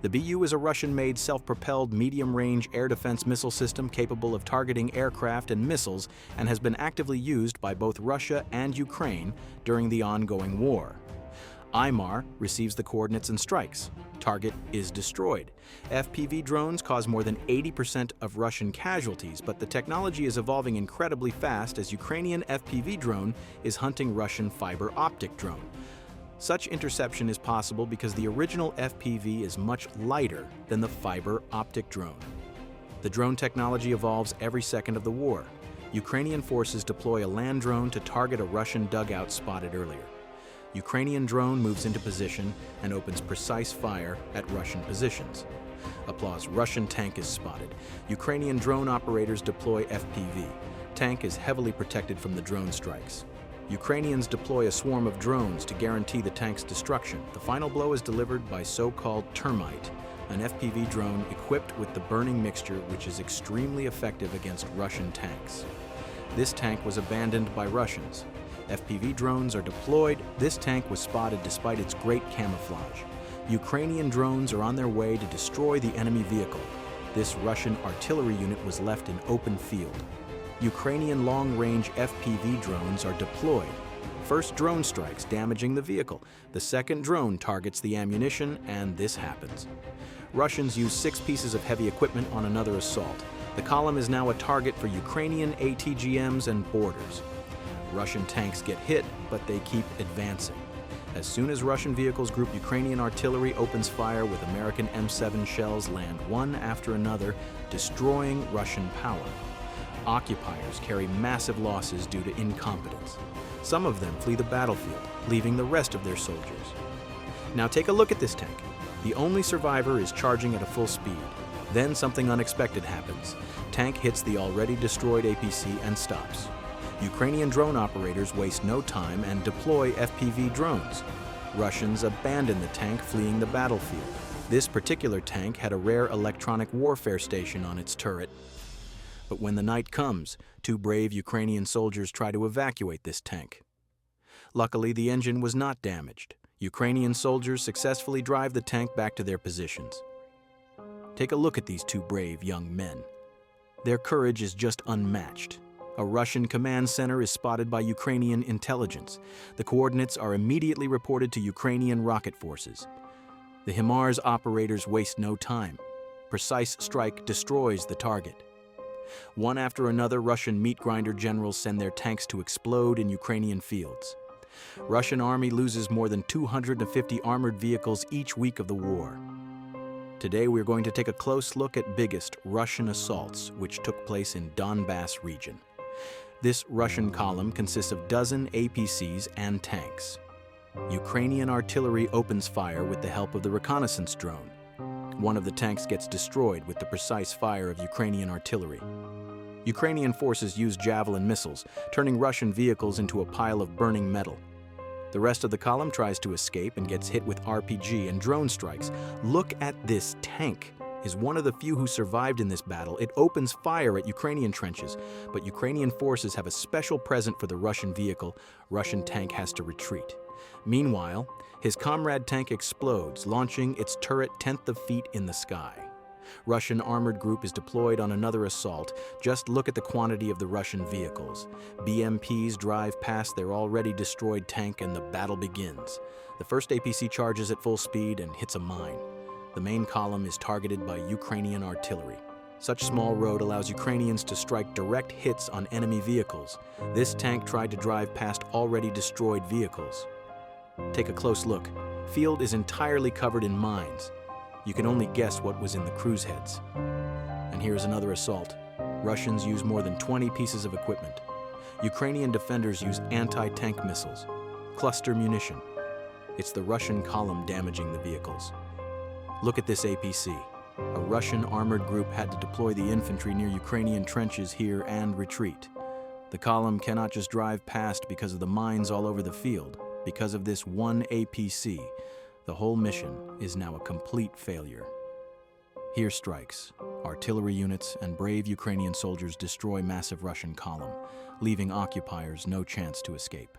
The BU is a Russian-made self-propelled medium-range air defense missile system capable of targeting aircraft and missiles and has been actively used by both Russia and Ukraine during the ongoing war. IMAR receives the coordinates and strikes. Target is destroyed. FPV drones cause more than 80% of Russian casualties, but the technology is evolving incredibly fast as Ukrainian FPV drone is hunting Russian fiber optic drone. Such interception is possible because the original FPV is much lighter than the fiber optic drone. The drone technology evolves every second of the war. Ukrainian forces deploy a land drone to target a Russian dugout spotted earlier. Ukrainian drone moves into position and opens precise fire at Russian positions. Applause. Russian tank is spotted. Ukrainian drone operators deploy FPV. Tank is heavily protected from the drone strikes. Ukrainians deploy a swarm of drones to guarantee the tank's destruction. The final blow is delivered by so-called termite, an FPV drone equipped with the burning mixture which is extremely effective against Russian tanks. This tank was abandoned by Russians. FPV drones are deployed. This tank was spotted despite its great camouflage. Ukrainian drones are on their way to destroy the enemy vehicle. This Russian artillery unit was left in open field. Ukrainian long-range FPV drones are deployed. First drone strikes, damaging the vehicle. The second drone targets the ammunition, and this happens. Russians use 6 pieces of heavy equipment on another assault. The column is now a target for Ukrainian ATGMs and boarders. Russian tanks get hit, but they keep advancing. As soon as Russian vehicles group, Ukrainian artillery opens fire with American M7 shells land one after another, destroying Russian power. Occupiers carry massive losses due to incompetence. Some of them flee the battlefield, leaving the rest of their soldiers. Now take a look at this tank. The only survivor is charging at a full speed. Then something unexpected happens. Tank hits the already destroyed APC and stops. Ukrainian drone operators waste no time and deploy FPV drones. Russians abandon the tank, fleeing the battlefield. This particular tank had a rare electronic warfare station on its turret. But when the night comes, 2 brave Ukrainian soldiers try to evacuate this tank. Luckily, the engine was not damaged. Ukrainian soldiers successfully drive the tank back to their positions. Take a look at these 2 brave young men. Their courage is just unmatched. A Russian command center is spotted by Ukrainian intelligence. The coordinates are immediately reported to Ukrainian rocket forces. The HIMARS operators waste no time. Precise strike destroys the target. One after another, Russian meat grinder generals send their tanks to explode in Ukrainian fields. Russian army loses more than 250 armored vehicles each week of the war. Today we're going to take a close look at biggest Russian assaults which took place in Donbass region. This Russian column consists of dozen APCs and tanks. Ukrainian artillery opens fire with the help of the reconnaissance drone. One of the tanks gets destroyed with the precise fire of Ukrainian artillery. Ukrainian forces use javelin missiles, turning Russian vehicles into a pile of burning metal. The rest of the column tries to escape and gets hit with RPG and drone strikes. Look at this tank. Is one of the few who survived in this battle. It opens fire at Ukrainian trenches, but Ukrainian forces have a special present for the Russian vehicle. Russian tank has to retreat. Meanwhile, his comrade tank explodes, launching its turret 10th of feet in the sky. Russian armored group is deployed on another assault. Just look at the quantity of the Russian vehicles. BMPs drive past their already destroyed tank and the battle begins. The first APC charges at full speed and hits a mine. The main column is targeted by Ukrainian artillery. Such small road allows Ukrainians to strike direct hits on enemy vehicles. This tank tried to drive past already destroyed vehicles. Take a close look. Field is entirely covered in mines. You can only guess what was in the cruise heads. And here's another assault. Russians use more than 20 pieces of equipment. Ukrainian defenders use anti-tank missiles, cluster munition. It's the Russian column damaging the vehicles. Look at this APC. A Russian armored group had to deploy the infantry near Ukrainian trenches here and retreat. The column cannot just drive past because of the mines all over the field. Because of this one APC, the whole mission is now a complete failure. Here strikes. Artillery units and brave Ukrainian soldiers destroy massive Russian column, leaving occupiers no chance to escape.